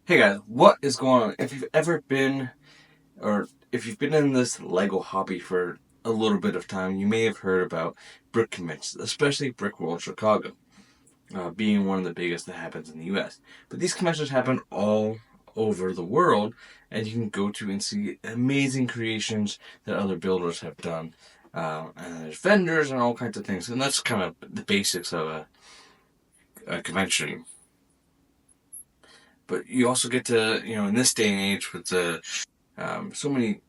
Hey guys, what is going on? If you've ever been, or if you've been in this Lego hobby for a little bit of time, you may have heard about brick conventions, especially Brick World Chicago, being one of the biggest that happens in the U.S. But these conventions happen all over the world, and you can go to and see amazing creations that other builders have done. And there's vendors and all kinds of things, and that's kind of the basics of a convention. But you also get to, in this day and age with so many,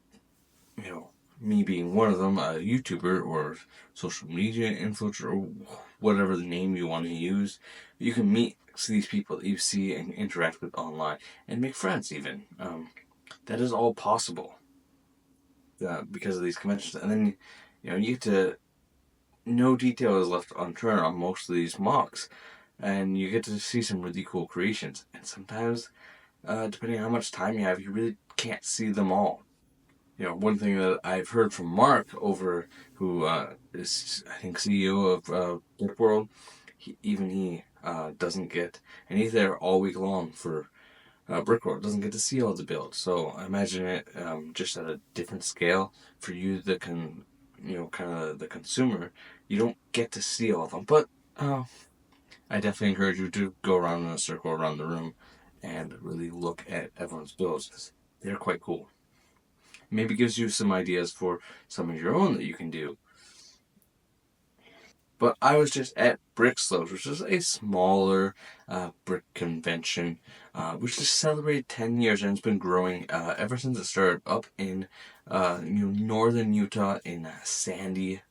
me being one of them, a YouTuber or social media influencer or whatever the name you want to use, you can meet these people that you see and interact with online and make friends even. That is all possible because of these conventions. And then, you get to, no detail is left unturned on most of these mocks. And you get to see some really cool creations. And sometimes, depending on how much time you have, you really can't see them all. One thing that I've heard from Mark over, who is, I think, CEO of Brick World, he doesn't get, and he's there all week long for Brick World, doesn't get to see all the builds. So I imagine it just at a different scale for you, kind of the consumer. You don't get to see all of them, but I definitely encourage you to go around in a circle around the room and really look at everyone's builds because they're quite cool. Maybe gives you some ideas for some of your own that you can do. But I was just at Brickslopes, which is a smaller brick convention, which just celebrated 10 years and it's been growing ever since it started up in northern Utah in Sandy,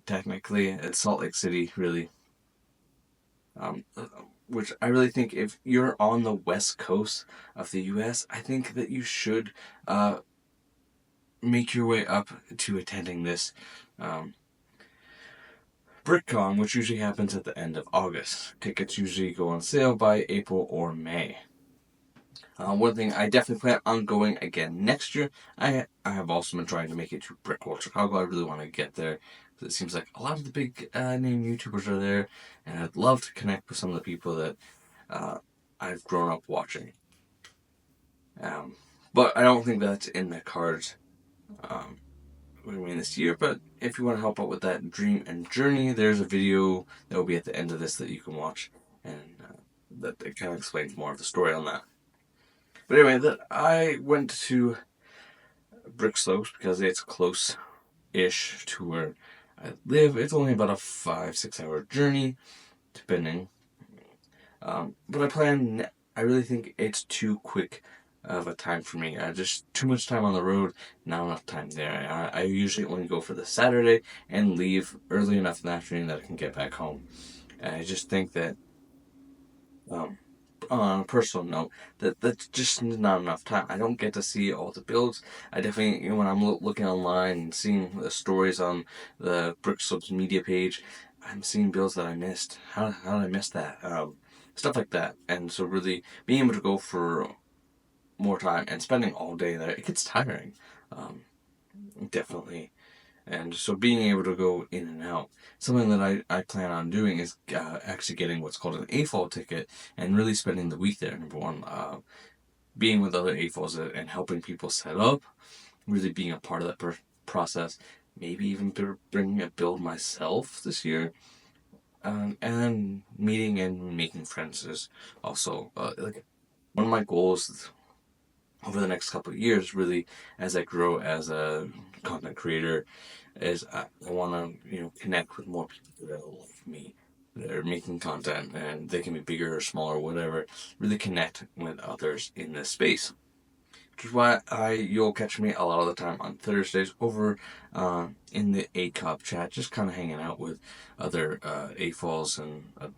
technically. It's Salt Lake City, really. Um, which I really think if you're on the west coast of the U.S., I think that you should make your way up to attending this BrickCon, which usually happens at the end of August. Tickets usually go on sale by April or May. One thing I definitely plan on going again next year. I have also been trying to make it to Brick World Chicago. I really want to get there because it seems like a lot of the big name YouTubers are there, and I'd love to connect with some of the people that I've grown up watching. Um, but I don't think that's in the cards this year. But if you want to help out with that dream and journey, there's a video that will be at the end of this that you can watch, and that it kind of explains more of the story on that. But anyway, that I went to Brickslopes because it's close-ish to where I live. It's only about a 5-6 hour journey, depending. But I really think it's too quick of a time for me. Just too much time on the road, not enough time there. I usually only go for the Saturday and leave early enough in the afternoon that I can get back home. And I just think that, on a personal note, that's just not enough time. I don't get to see all the builds. I definitely, when I'm looking online and seeing the stories on the Brickslopes media page, I'm seeing builds that I missed. How did I miss that? Stuff like that. And so really being able to go for more time and spending all day there, it gets tiring. Um, Definitely. And so being able to go in and out, something that I plan on doing is actually getting what's called an AFOL ticket and really spending the week there. Number one, being with other AFOLs and helping people set up, really being a part of that process, maybe even bringing a build myself this year. And then meeting and making friends is also like one of my goals over the next couple of years, really, as I grow as a content creator, is I want to connect with more people that are like me, that are making content, and they can be bigger or smaller, or whatever. Really connect with others in this space, which is why you'll catch me a lot of the time on Thursdays over in the ACOP chat, just kind of hanging out with other AFOLs and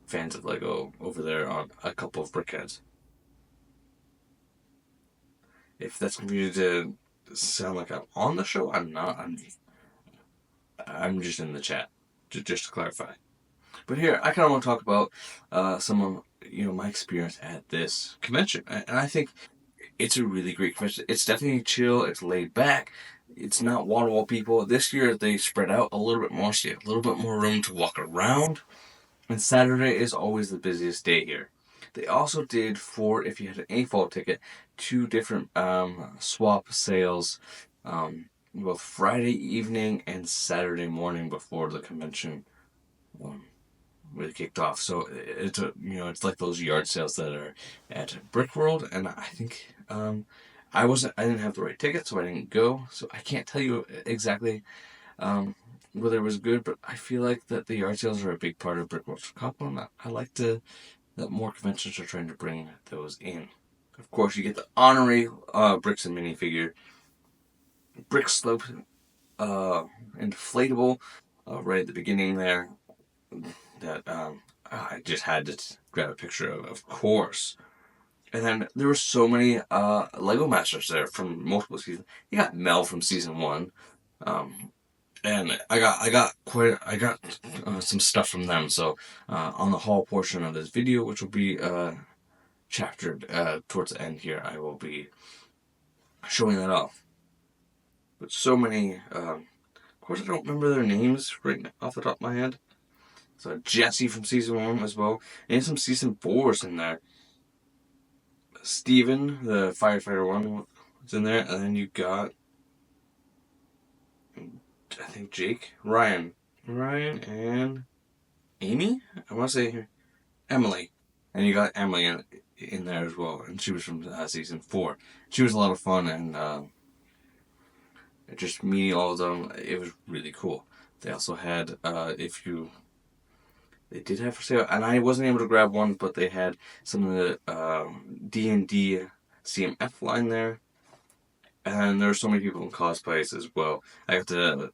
fans of Lego over there on a couple of brickheads. If that's confusing to sound like I'm on the show, I'm not. I'm just in the chat, just to clarify. But here, I kind of want to talk about some of my experience at this convention, and I think it's a really great convention. It's definitely chill. It's laid back. It's not wall to wall people. This year they spread out a little bit more, so you have a little bit more room to walk around. And Saturday is always the busiest day here. They also did, for if you had an AFOL ticket, 2 different swap sales, both Friday evening and Saturday morning before the convention really kicked off. So it's like those yard sales that are at Brick World, and I think I didn't have the right ticket, so I didn't go. So I can't tell you exactly whether it was good, but I feel like that the yard sales are a big part of Brick World Chicago, and I like that more conventions are trying to bring those in. Of course, you get the honorary bricks and minifigure, Brickslopes inflatable right at the beginning there. That I just had to grab a picture of course. And then there were so many Lego Masters there from multiple seasons. You got Mel from season 1, and I got some stuff from them. So on the haul portion of this video, which will be chaptered towards the end here, I will be showing that off. But so many, of course, I don't remember their names right off the top of my head. So Jesse from season 1 as well, and some season 4s in there. Steven, the firefighter one, was in there, and then you got, I think, Jake, Ryan, and Amy. I want to say Emily, and you got Emily in there as well, and she was from season 4. She was a lot of fun, and just meeting all of them, it was really cool. They also had, they did have for sale, and I wasn't able to grab one, but they had some of the D&D CMF line there, and there were so many people in cosplays as well. I got to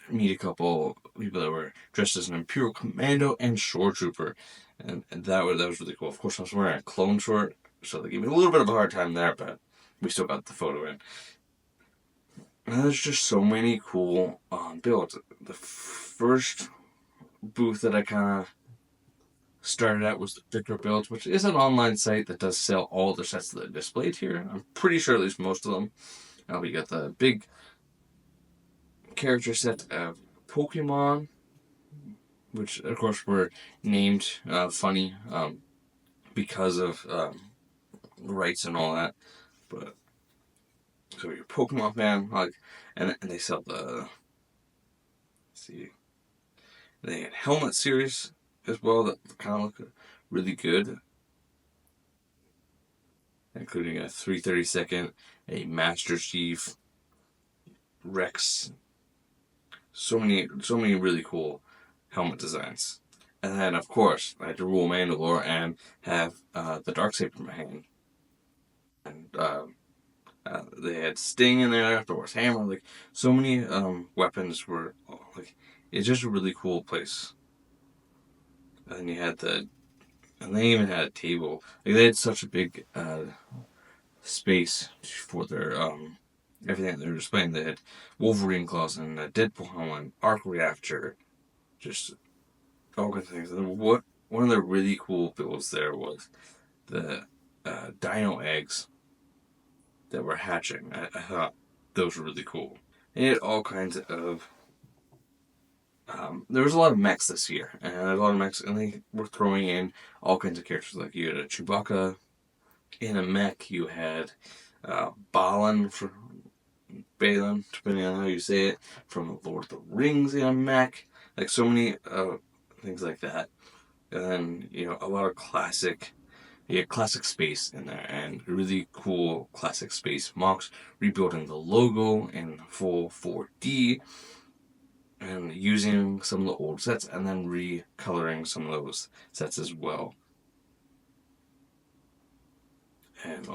meet a couple people that were dressed as an Imperial Commando and Shore Trooper, and that was really cool. Of course, I was wearing a clone short, so they gave me a little bit of a hard time there, but we still got the photo in. And there's just so many cool builds. The first booth that I kind of started out was the Victor Builds, which is an online site that does sell all the sets that are displayed here. I'm pretty sure at least most of them. We got the big character set of Pokemon, which of course were named funny because of rights and all that. But so your Pokemon fan, and they sell the, they had helmet series as well that kind of look really good, including a 332nd, a Master Chief, Rex. So many really cool helmet designs. And then, of course, I had to rule Mandalore and have the Darksaber in my hand. And they had Sting in there afterwards, Hammer. Like, so many weapons were, it's just a really cool place. And then you had and they even had a table. Like, they had such a big space for their everything that they were displaying. They had Wolverine claws and a Deadpool helmet, Arc Reactor, just all kinds of things. And one of the really cool builds there was the dino eggs that were hatching. I thought those were really cool. And it had all kinds of there was a lot of mechs this year, and a lot of mechs, and they were throwing in all kinds of characters. Like you had a Chewbacca in a mech, you had Balin, depending on how you say it, from Lord of the Rings in a mech. Like so many things like that. And then, a lot of classic space in there, and really cool classic space mocks, rebuilding the logo in full 4D, and using some of the old sets, and then recoloring some of those sets as well. And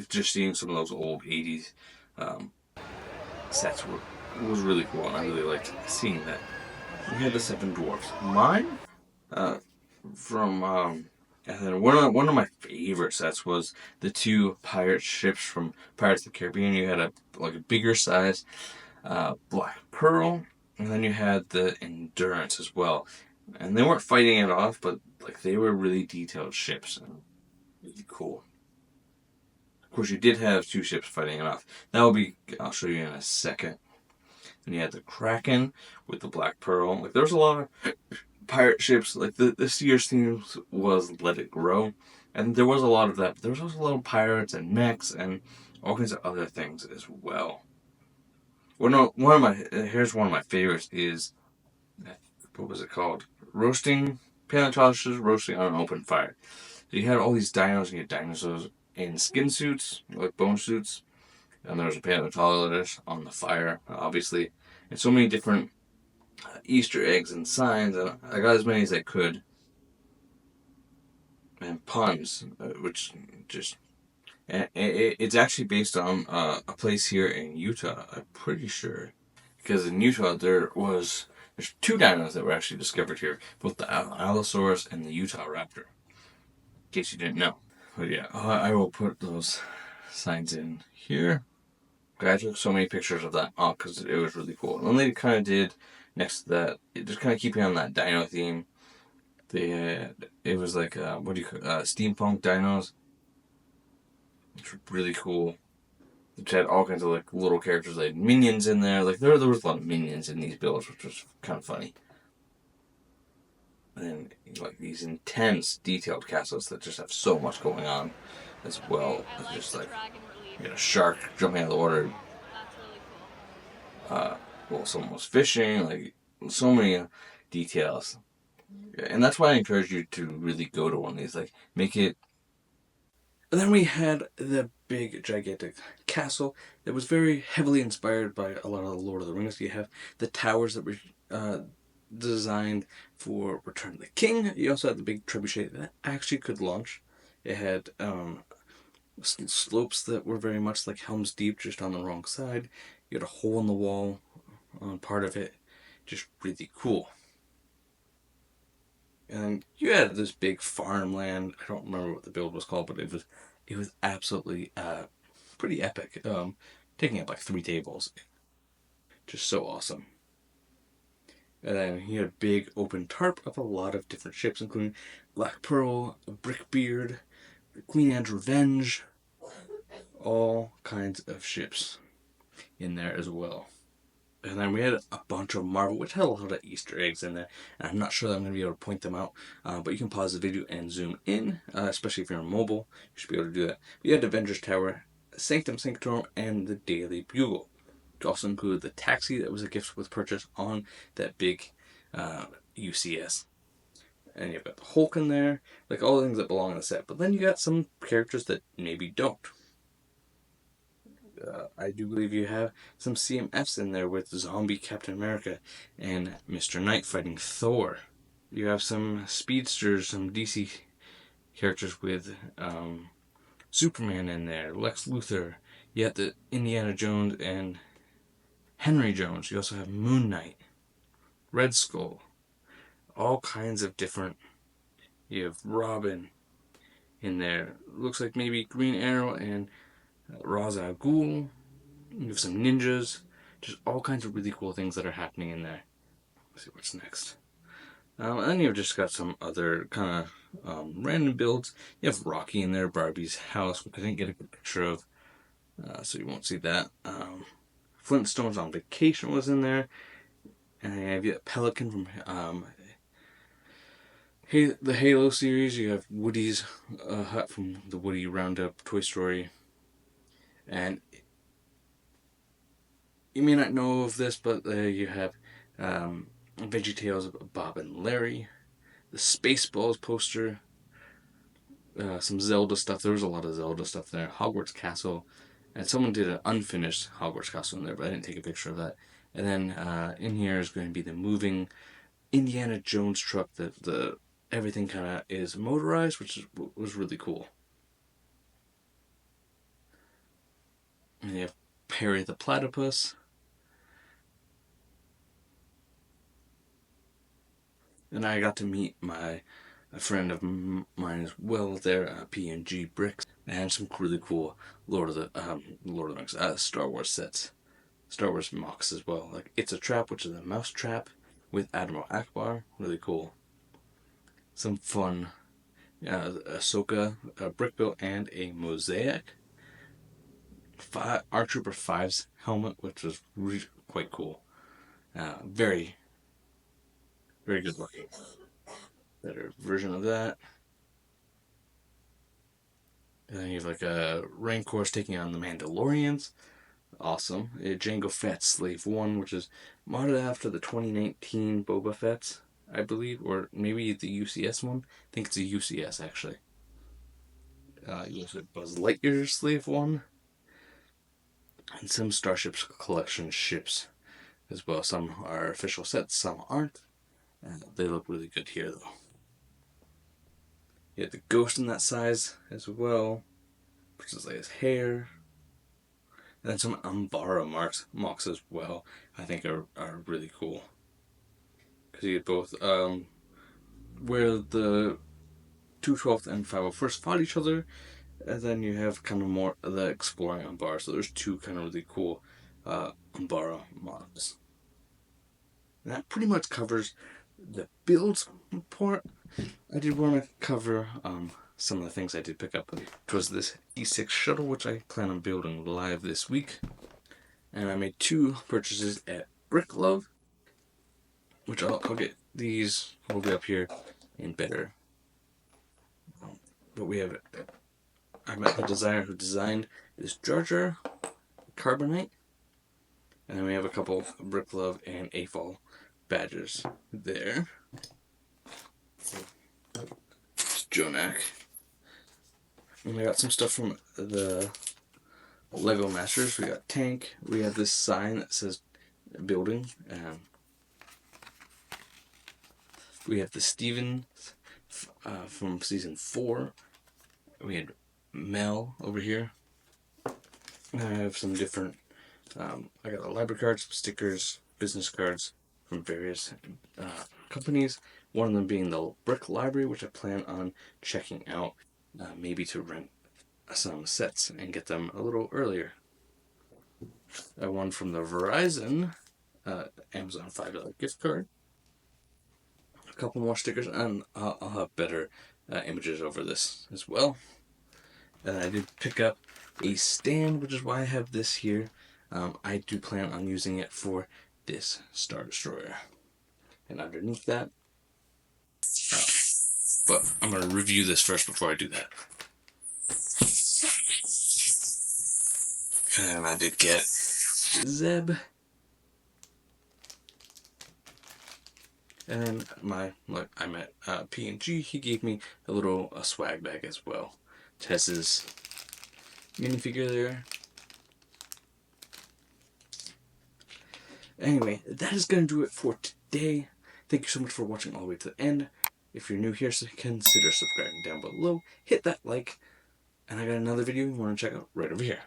just seeing some of those old 80s sets was really cool, and I really liked seeing that. We had the 7 Dwarfs. Mine, from and then one of my favorite sets was the 2 pirate ships from Pirates of the Caribbean. You had a bigger size Black Pearl, and then you had the Endurance as well. And they weren't fighting it off, but they were really detailed ships and really cool. Of course, you did have 2 ships fighting it off. I'll show you in a second. And you had the Kraken with the Black Pearl. There was a lot of pirate ships. This year's theme was Let It Grow. And there was a lot of that. But there was also a lot of pirates and mechs and all kinds of other things as well. Well, no, here's one of my favorites is, what was it called? Roasting paleontologists roasting on an open fire. So you had all these dinos, and you had dinosaurs in skin suits, like bone suits, and there was a paleontologist on the fire, obviously, and so many different Easter eggs and signs, and I got as many as I could, and puns, which just. And it's actually based on a place here in Utah, I'm pretty sure. Because in Utah, there's two dinos that were actually discovered here, both the Allosaurus and the Utah Raptor. In case you didn't know. But yeah, I will put those signs in here. I took so many pictures of that because it was really cool. And then they kind of did next to that, just kind of keeping on that dino theme. They had, it was like what do you call steampunk dinos, which were really cool. Which had all kinds of like little characters, like minions in there. Like there was a lot of minions in these builds, which was kind of funny. And like these intense, detailed castles that just have so much going on, as well as just like a shark jumping out of the water. Well, someone was fishing. Like so many details, and that's why I encourage you to really go to one of these. Like make it. And then we had the big, gigantic castle that was very heavily inspired by a lot of the Lord of the Rings. You have the towers that were designed for Return of the King. You also had the big trebuchet that actually could launch. It had slopes that were very much like Helm's Deep, just on the wrong side. You had a hole in the wall on part of it. Just really cool. And you had this big farmland. I don't remember what the build was called, but it was absolutely pretty epic. Taking up like 3 tables, just so awesome. And then you had a big open tarp of a lot of different ships, including Black Pearl, Brickbeard, Queen Anne's Revenge, all kinds of ships in there as well. And then we had a bunch of Marvel, which had a lot of Easter eggs in there. And I'm not sure that I'm going to be able to point them out, but you can pause the video and zoom in, especially if you're on mobile. You should be able to do that. We had Avengers Tower, Sanctum Sanctorum, and the Daily Bugle. It also included the taxi that was a gift with purchase on that big UCS. And you've got the Hulk in there, like all the things that belong in the set. But then you got some characters that maybe don't. I do believe you have some CMFs in there with Zombie Captain America and Mr. Knight fighting Thor. You have some speedsters, some DC characters with Superman in there, Lex Luthor. You have the Indiana Jones and Henry Jones. You also have Moon Knight, Red Skull, all kinds of different. You have Robin in there. Looks like maybe Green Arrow and Ra's al Ghul. You have some ninjas. Just all kinds of really cool things that are happening in there. Let's see what's next. And then you've just got some other kind of random builds. You have Rocky in there, Barbie's house, which I didn't get a good picture of, so you won't see that. Flintstones on Vacation was in there. And then you have Pelican from the Halo series. You have Woody's hut from the Woody Roundup Toy Story. And you may not know of this, but you have VeggieTales of Bob and Larry, the Spaceballs poster, some Zelda stuff. There was a lot of Zelda stuff there. Hogwarts Castle, and someone did an unfinished Hogwarts Castle in there, but I didn't take a picture of that. And then in here is going to be the moving Indiana Jones truck that the everything kind of is motorized, which was really cool. And you have Perry the Platypus. And I got to meet a friend of mine as well there, P&G Bricks, and some really cool Lord of the Rings, Star Wars sets, Star Wars mocks as well. Like It's a Trap, which is a mouse trap with Admiral Akbar, really cool. Some fun Ahsoka, a brick built, and a mosaic. R Trooper 5's helmet, which was really quite cool. Very, very good looking. Better version of that. And then you have like a Rancors taking on the Mandalorians. Awesome. A Jango Fett Slave 1, which is modeled after the 2019 Boba Fett, I believe, or maybe the UCS one. I think it's a UCS actually. You also have Buzz Lightyear Slave 1, and some Starships Collection ships as well. Some are official sets, some aren't. They look really good here though. You have the Ghost in that size as well, which is like his hair. And then some Umbara mocks as well, I think are really cool. Because you get both where the 212th and 501st fought each other, and then you have kind of more of the exploring Umbara. So there's two kind of really cool Umbara mocks. And that pretty much covers the builds part. I did want to cover some of the things I did pick up, which was this E6 shuttle, which I plan on building live this week. And I made 2 purchases at Brickslopes, which I'll get these will be up here in better. But we have, I met the designer who designed this Jar Jar Carbonite, and then we have a couple of Brickslopes and AFOL badges there. It's Jonak. And we got some stuff from the Lego Masters. We got tank. We have this sign that says building. We have the Steven from season 4. We had Mel over here. I have some different. I got a library cards, stickers, business cards from various companies. One of them being the Brick Library, which I plan on checking out, maybe to rent some sets and get them a little earlier. One from the Verizon Amazon $5 gift card. A couple more stickers, and I'll have better images over this as well. And I did pick up a stand, which is why I have this here. I do plan on using it for this Star Destroyer. And underneath that, but I'm going to review this first before I do that. And I did get Zeb. And I'm at P&G. He gave me a little swag bag as well. Tess's minifigure there. Anyway, that is going to do it for today. Thank you so much for watching all the way to the end. If you're new here, so consider subscribing down below. Hit that like. And I got another video you want to check out right over here.